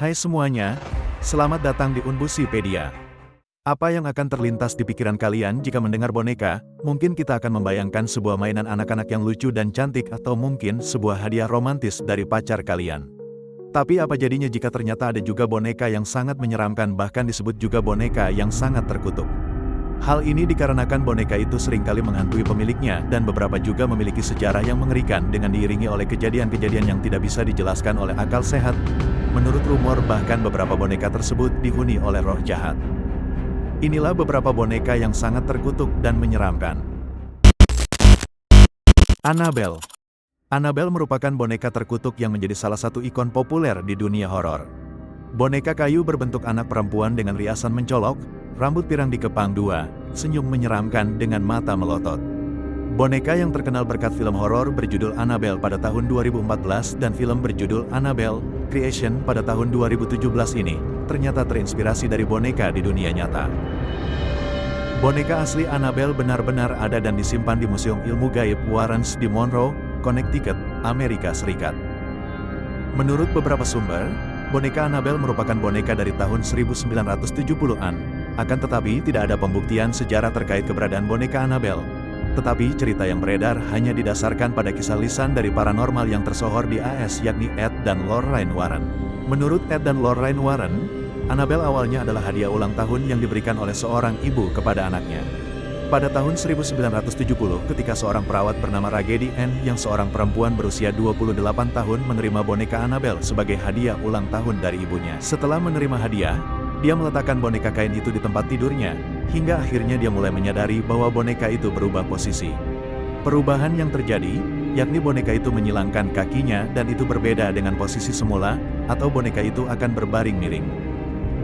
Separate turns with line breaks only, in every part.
Hai semuanya, selamat datang di Unbusipedia. Apa yang akan terlintas di pikiran kalian jika mendengar boneka? Mungkin kita akan membayangkan sebuah mainan anak-anak yang lucu dan cantik atau mungkin sebuah hadiah romantis dari pacar kalian. Tapi apa jadinya jika ternyata ada juga boneka yang sangat menyeramkan, bahkan disebut juga boneka yang sangat terkutuk? Hal ini dikarenakan boneka itu seringkali menghantui pemiliknya dan beberapa juga memiliki sejarah yang mengerikan dengan diiringi oleh kejadian-kejadian yang tidak bisa dijelaskan oleh akal sehat. Menurut rumor bahkan beberapa boneka tersebut dihuni oleh roh jahat. Inilah beberapa boneka yang sangat terkutuk dan menyeramkan. Annabelle. Annabelle merupakan boneka terkutuk yang menjadi salah satu ikon populer di dunia horor. Boneka kayu berbentuk anak perempuan dengan riasan mencolok, rambut pirang dikepang dua, senyum menyeramkan dengan mata melotot. Boneka yang terkenal berkat film horor berjudul Annabelle pada tahun 2014 dan film berjudul Annabelle Creation pada tahun 2017 ini, ternyata terinspirasi dari boneka di dunia nyata. Boneka asli Annabelle benar-benar ada dan disimpan di Museum Ilmu Gaib Warrens di Monroe, Connecticut, Amerika Serikat. Menurut beberapa sumber, boneka Annabelle merupakan boneka dari tahun 1970-an, akan tetapi tidak ada pembuktian sejarah terkait keberadaan boneka Annabelle. Tetapi cerita yang beredar hanya didasarkan pada kisah lisan dari paranormal yang tersohor di AS, yakni Ed dan Lorraine Warren. Menurut Ed dan Lorraine Warren, Annabelle awalnya adalah hadiah ulang tahun yang diberikan oleh seorang ibu kepada anaknya. Pada tahun 1970, ketika seorang perawat bernama Raggedy Ann yang seorang perempuan berusia 28 tahun menerima boneka Annabelle sebagai hadiah ulang tahun dari ibunya. Setelah menerima hadiah, dia meletakkan boneka kain itu di tempat tidurnya, hingga akhirnya dia mulai menyadari bahwa boneka itu berubah posisi. Perubahan yang terjadi, yakni boneka itu menyilangkan kakinya dan itu berbeda dengan posisi semula, atau boneka itu akan berbaring miring.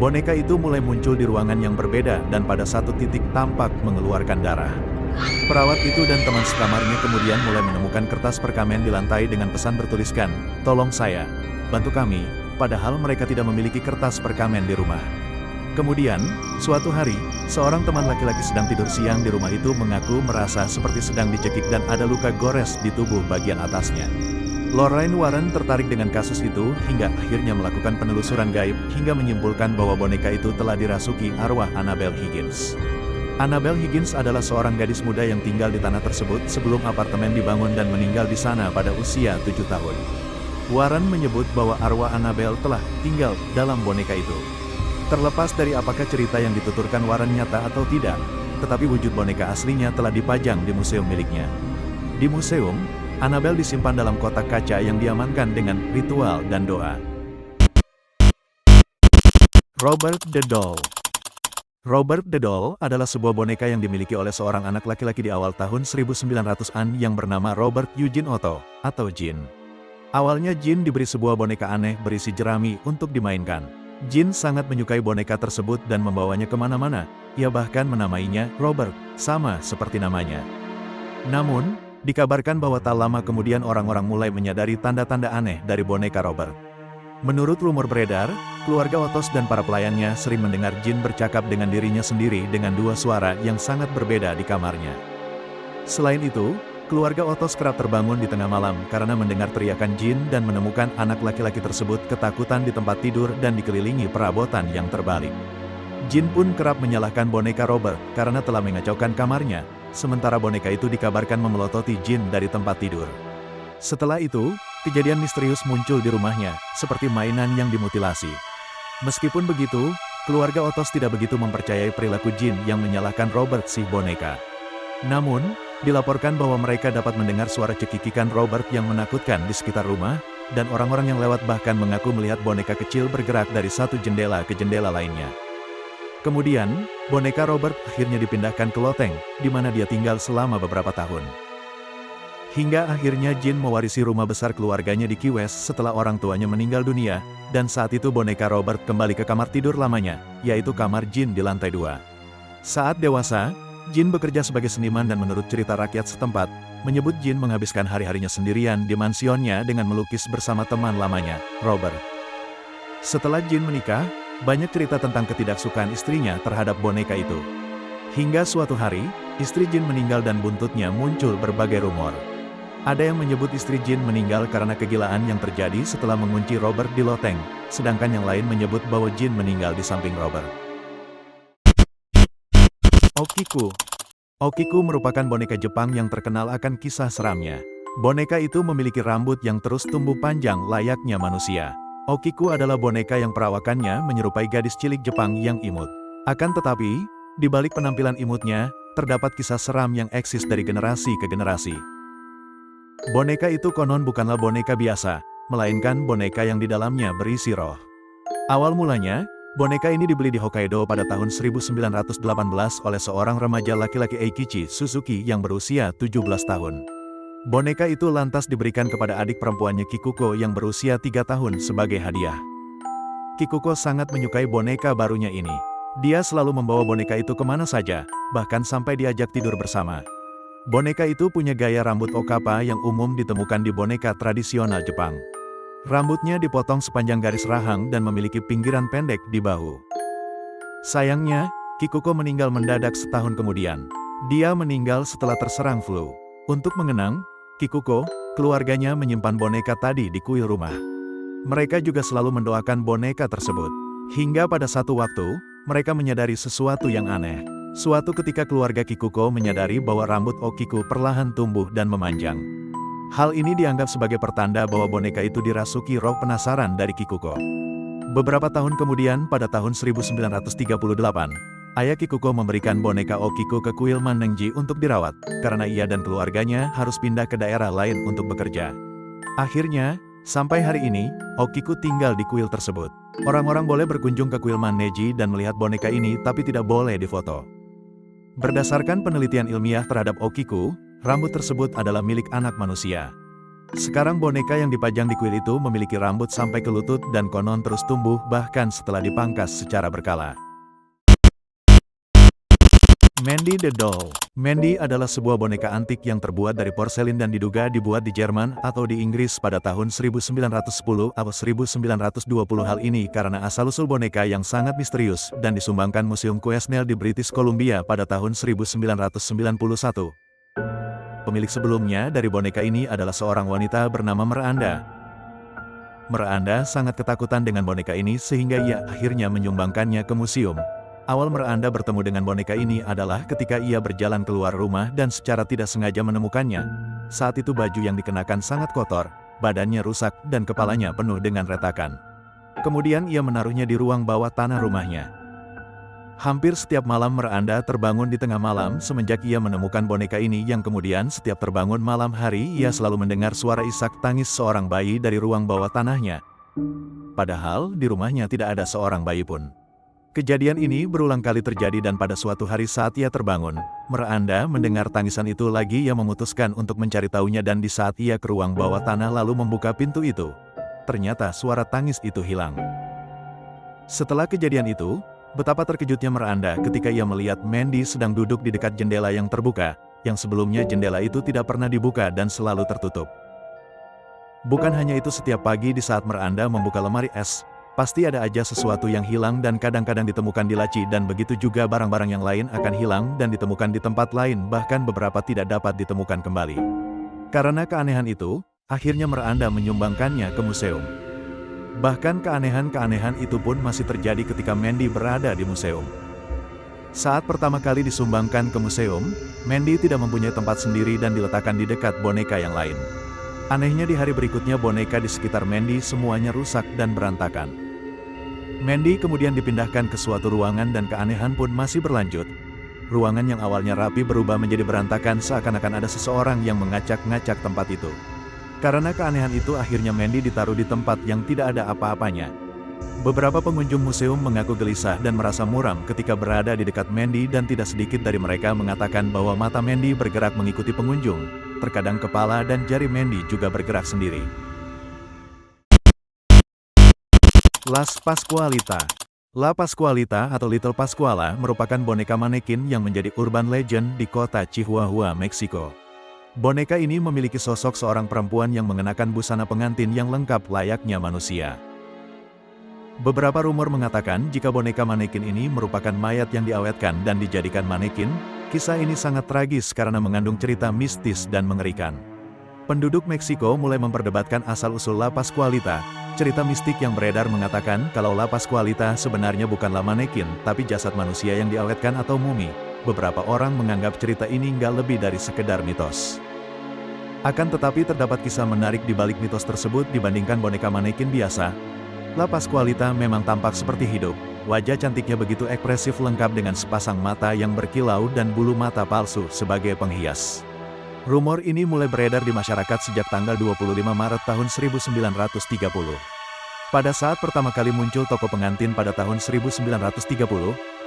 Boneka itu mulai muncul di ruangan yang berbeda dan pada satu titik tampak mengeluarkan darah. Perawat itu dan teman sekamarnya kemudian mulai menemukan kertas perkamen di lantai dengan pesan bertuliskan, "Tolong saya, bantu kami," padahal mereka tidak memiliki kertas perkamen di rumah. Kemudian, suatu hari, seorang teman laki-laki sedang tidur siang di rumah itu mengaku merasa seperti sedang dicekik dan ada luka gores di tubuh bagian atasnya. Lorraine Warren tertarik dengan kasus itu hingga akhirnya melakukan penelusuran gaib hingga menyimpulkan bahwa boneka itu telah dirasuki arwah Annabelle Higgins. Annabelle Higgins adalah seorang gadis muda yang tinggal di tanah tersebut sebelum apartemen dibangun dan meninggal di sana pada usia 7 tahun. Warren menyebut bahwa arwah Annabelle telah tinggal dalam boneka itu. Terlepas dari apakah cerita yang dituturkan Warren nyata atau tidak, tetapi wujud boneka aslinya telah dipajang di museum miliknya. Di museum, Annabelle disimpan dalam kotak kaca yang diamankan dengan ritual dan doa. Robert the Doll. Robert the Doll adalah sebuah boneka yang dimiliki oleh seorang anak laki-laki di awal tahun 1900-an yang bernama Robert Eugene Otto, atau Jin. Awalnya Jin diberi sebuah boneka aneh berisi jerami untuk dimainkan. Jin sangat menyukai boneka tersebut dan membawanya kemana-mana. Ia bahkan menamainya Robert, sama seperti namanya. Namun, dikabarkan bahwa tak lama kemudian orang-orang mulai menyadari tanda-tanda aneh dari boneka Robert. Menurut rumor beredar, keluarga Otos dan para pelayannya sering mendengar Jin bercakap dengan dirinya sendiri dengan dua suara yang sangat berbeda di kamarnya. Selain itu, keluarga Otos kerap terbangun di tengah malam karena mendengar teriakan Jin dan menemukan anak laki-laki tersebut ketakutan di tempat tidur dan dikelilingi perabotan yang terbalik. Jin pun kerap menyalahkan boneka Robert karena telah mengacaukan kamarnya, sementara boneka itu dikabarkan memelototi Jin dari tempat tidur. Setelah itu, kejadian misterius muncul di rumahnya, seperti mainan yang dimutilasi. Meskipun begitu, keluarga Otos tidak begitu mempercayai perilaku Jin yang menyalahkan Robert si boneka. Namun, dilaporkan bahwa mereka dapat mendengar suara cekikikan Robert yang menakutkan di sekitar rumah, dan orang-orang yang lewat bahkan mengaku melihat boneka kecil bergerak dari satu jendela ke jendela lainnya. Kemudian, boneka Robert akhirnya dipindahkan ke loteng, di mana dia tinggal selama beberapa tahun. Hingga akhirnya Jin mewarisi rumah besar keluarganya di Key West setelah orang tuanya meninggal dunia, dan saat itu boneka Robert kembali ke kamar tidur lamanya, yaitu kamar Jin di lantai 2. Saat dewasa, Jin bekerja sebagai seniman dan menurut cerita rakyat setempat, menyebut Jin menghabiskan hari-harinya sendirian di mansionnya dengan melukis bersama teman lamanya, Robert. Setelah Jin menikah, banyak cerita tentang ketidaksukaan istrinya terhadap boneka itu. Hingga suatu hari, istri Jin meninggal dan buntutnya muncul berbagai rumor. Ada yang menyebut istri Jin meninggal karena kegilaan yang terjadi setelah mengunci Robert di loteng, sedangkan yang lain menyebut bahwa Jin meninggal di samping Robert. Okiku. Okiku merupakan boneka Jepang yang terkenal akan kisah seramnya. Boneka itu memiliki rambut yang terus tumbuh panjang layaknya manusia. Okiku adalah boneka yang perawakannya menyerupai gadis cilik Jepang yang imut. Akan tetapi, di balik penampilan imutnya, terdapat kisah seram yang eksis dari generasi ke generasi. Boneka itu konon bukanlah boneka biasa, melainkan boneka yang di dalamnya berisi roh. Awal mulanya, boneka ini dibeli di Hokkaido pada tahun 1918 oleh seorang remaja laki-laki Eikichi Suzuki yang berusia 17 tahun. Boneka itu lantas diberikan kepada adik perempuannya Kikuko yang berusia 3 tahun sebagai hadiah. Kikuko sangat menyukai boneka barunya ini. Dia selalu membawa boneka itu kemana saja, bahkan sampai diajak tidur bersama. Boneka itu punya gaya rambut okapa yang umum ditemukan di boneka tradisional Jepang. Rambutnya dipotong sepanjang garis rahang dan memiliki pinggiran pendek di bahu. Sayangnya, Kikuko meninggal mendadak setahun kemudian. Dia meninggal setelah terserang flu. Untuk mengenang Kikuko, keluarganya menyimpan boneka tadi di kuil rumah. Mereka juga selalu mendoakan boneka tersebut. Hingga pada satu waktu, mereka menyadari sesuatu yang aneh. Suatu ketika keluarga Kikuko menyadari bahwa rambut Okiku perlahan tumbuh dan memanjang. Hal ini dianggap sebagai pertanda bahwa boneka itu dirasuki roh penasaran dari Kikuko. Beberapa tahun kemudian pada tahun 1938, ayah Kikuko memberikan boneka Okiku ke kuil Mannenji untuk dirawat, karena ia dan keluarganya harus pindah ke daerah lain untuk bekerja. Akhirnya, sampai hari ini, Okiku tinggal di kuil tersebut. Orang-orang boleh berkunjung ke kuil Mannenji dan melihat boneka ini tapi tidak boleh difoto. Berdasarkan penelitian ilmiah terhadap Okiku, rambut tersebut adalah milik anak manusia. Sekarang boneka yang dipajang di kuil itu memiliki rambut sampai ke lutut dan konon terus tumbuh bahkan setelah dipangkas secara berkala. Mandy the Doll. Mandy adalah sebuah boneka antik yang terbuat dari porselin dan diduga dibuat di Jerman atau di Inggris pada tahun 1910 atau 1920. Hal ini karena asal-usul boneka yang sangat misterius dan disumbangkan Museum Quesnel di British Columbia pada tahun 1991. Pemilik sebelumnya dari boneka ini adalah seorang wanita bernama Miranda. Miranda sangat ketakutan dengan boneka ini sehingga ia akhirnya menyumbangkannya ke museum. Awal Miranda bertemu dengan boneka ini adalah ketika ia berjalan keluar rumah dan secara tidak sengaja menemukannya. Saat itu baju yang dikenakan sangat kotor, badannya rusak dan kepalanya penuh dengan retakan. Kemudian ia menaruhnya di ruang bawah tanah rumahnya. Hampir setiap malam Miranda terbangun di tengah malam semenjak ia menemukan boneka ini yang kemudian setiap terbangun malam hari ia selalu mendengar suara isak tangis seorang bayi dari ruang bawah tanahnya. Padahal di rumahnya tidak ada seorang bayi pun. Kejadian ini berulang kali terjadi dan pada suatu hari saat ia terbangun, Miranda mendengar tangisan itu lagi. Ia memutuskan untuk mencari tahunya dan di saat ia ke ruang bawah tanah lalu membuka pintu itu, ternyata suara tangis itu hilang. Setelah kejadian itu, betapa terkejutnya Miranda ketika ia melihat Mandy sedang duduk di dekat jendela yang terbuka, yang sebelumnya jendela itu tidak pernah dibuka dan selalu tertutup. Bukan hanya itu, setiap pagi di saat Miranda membuka lemari es, pasti ada aja sesuatu yang hilang dan kadang-kadang ditemukan di laci dan begitu juga barang-barang yang lain akan hilang dan ditemukan di tempat lain bahkan beberapa tidak dapat ditemukan kembali. Karena keanehan itu, akhirnya Miranda menyumbangkannya ke museum. Bahkan keanehan-keanehan itu pun masih terjadi ketika Mandy berada di museum. Saat pertama kali disumbangkan ke museum, Mandy tidak mempunyai tempat sendiri dan diletakkan di dekat boneka yang lain. Anehnya di hari berikutnya boneka di sekitar Mandy semuanya rusak dan berantakan. Mandy kemudian dipindahkan ke suatu ruangan dan keanehan pun masih berlanjut. Ruangan yang awalnya rapi berubah menjadi berantakan seakan-akan ada seseorang yang mengacak-ngacak tempat itu. Karena keanehan itu akhirnya Mandy ditaruh di tempat yang tidak ada apa-apanya. Beberapa pengunjung museum mengaku gelisah dan merasa muram ketika berada di dekat Mandy dan tidak sedikit dari mereka mengatakan bahwa mata Mandy bergerak mengikuti pengunjung. Terkadang kepala dan jari Mandy juga bergerak sendiri. Las Pascualita. La Pascualita atau Little Pascuala merupakan boneka manekin yang menjadi urban legend di kota Chihuahua, Meksiko. Boneka ini memiliki sosok seorang perempuan yang mengenakan busana pengantin yang lengkap layaknya manusia. Beberapa rumor mengatakan jika boneka manekin ini merupakan mayat yang diawetkan dan dijadikan manekin. Kisah ini sangat tragis karena mengandung cerita mistis dan mengerikan. Penduduk Meksiko mulai memperdebatkan asal-usul La Pascualita. Cerita mistik yang beredar mengatakan kalau La Pascualita sebenarnya bukanlah manekin, tapi jasad manusia yang diawetkan atau mumi. Beberapa orang menganggap cerita ini nggak lebih dari sekedar mitos. Akan tetapi terdapat kisah menarik di balik mitos tersebut dibandingkan boneka manekin biasa. La Pascualita memang tampak seperti hidup. Wajah cantiknya begitu ekspresif lengkap dengan sepasang mata yang berkilau dan bulu mata palsu sebagai penghias. Rumor ini mulai beredar di masyarakat sejak tanggal 25 Maret tahun 1930. Pada saat pertama kali muncul toko pengantin pada tahun 1930,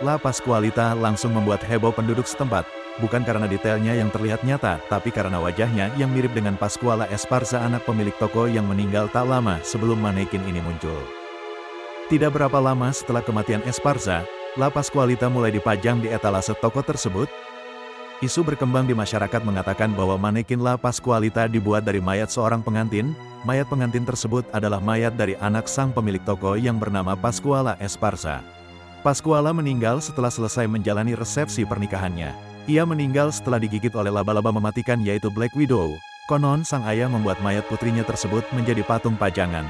La Pascualita langsung membuat heboh penduduk setempat, bukan karena detailnya yang terlihat nyata, tapi karena wajahnya yang mirip dengan Pascuala Esparza, anak pemilik toko yang meninggal tak lama sebelum manekin ini muncul. Tidak berapa lama setelah kematian Esparza, La Pascualita mulai dipajang di etalase toko tersebut. Isu berkembang di masyarakat mengatakan bahwa manekin La Pascualita dibuat dari mayat seorang pengantin. Mayat pengantin tersebut adalah mayat dari anak sang pemilik toko yang bernama Pascuala Esparza. Pascuala meninggal setelah selesai menjalani resepsi pernikahannya. Ia meninggal setelah digigit oleh laba-laba mematikan yaitu Black Widow. Konon sang ayah membuat mayat putrinya tersebut menjadi patung pajangan.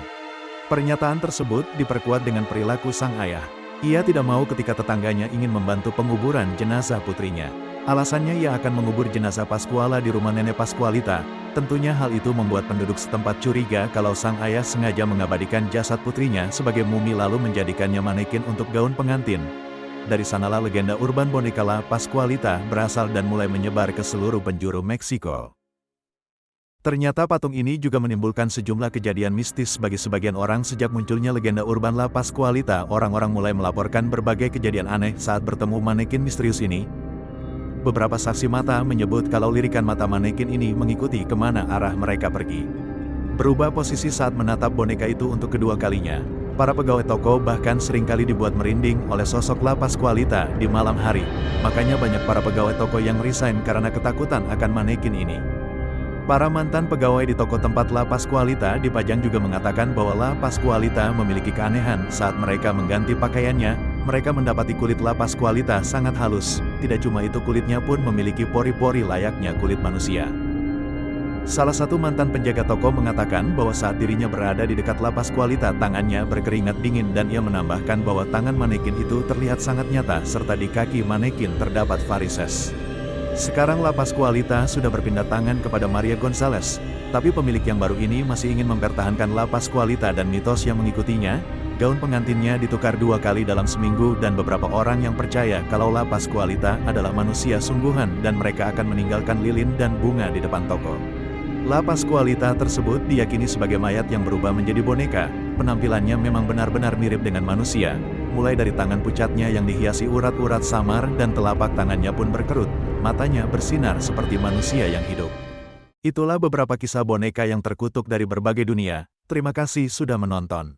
Pernyataan tersebut diperkuat dengan perilaku sang ayah. Ia tidak mau ketika tetangganya ingin membantu penguburan jenazah putrinya. Alasannya ia akan mengubur jenazah Pascuala di rumah nenek Pascualita. Tentunya hal itu membuat penduduk setempat curiga kalau sang ayah sengaja mengabadikan jasad putrinya sebagai mumi lalu menjadikannya manekin untuk gaun pengantin. Dari sanalah legenda urban boneka La Pascualita berasal dan mulai menyebar ke seluruh penjuru Meksiko. Ternyata patung ini juga menimbulkan sejumlah kejadian mistis bagi sebagian orang. Sejak munculnya legenda urban La Pascualita, orang-orang mulai melaporkan berbagai kejadian aneh saat bertemu manekin misterius ini. Beberapa saksi mata menyebut kalau lirikan mata manekin ini mengikuti kemana arah mereka pergi. Berubah posisi saat menatap boneka itu untuk kedua kalinya. Para pegawai toko bahkan seringkali dibuat merinding oleh sosok La Pascualita di malam hari. Makanya banyak para pegawai toko yang resign karena ketakutan akan manekin ini. Para mantan pegawai di toko tempat La Pascualita dipajang juga mengatakan bahwa La Pascualita memiliki keanehan saat mereka mengganti pakaiannya. Mereka mendapati kulit La Pascualita sangat halus, tidak cuma itu kulitnya pun memiliki pori-pori layaknya kulit manusia. Salah satu mantan penjaga toko mengatakan bahwa saat dirinya berada di dekat La Pascualita tangannya berkeringat dingin dan ia menambahkan bahwa tangan manekin itu terlihat sangat nyata serta di kaki manekin terdapat varises. Sekarang La Pascualita sudah berpindah tangan kepada Maria Gonzalez, tapi pemilik yang baru ini masih ingin mempertahankan La Pascualita dan mitos yang mengikutinya. Gaun pengantinnya ditukar 2 kali dalam seminggu dan beberapa orang yang percaya kalau La Pascualita adalah manusia sungguhan dan mereka akan meninggalkan lilin dan bunga di depan toko. La Pascualita tersebut diyakini sebagai mayat yang berubah menjadi boneka. Penampilannya memang benar-benar mirip dengan manusia, mulai dari tangan pucatnya yang dihiasi urat-urat samar dan telapak tangannya pun berkerut, matanya bersinar seperti manusia yang hidup. Itulah beberapa kisah boneka yang terkutuk dari berbagai dunia. Terima kasih sudah menonton.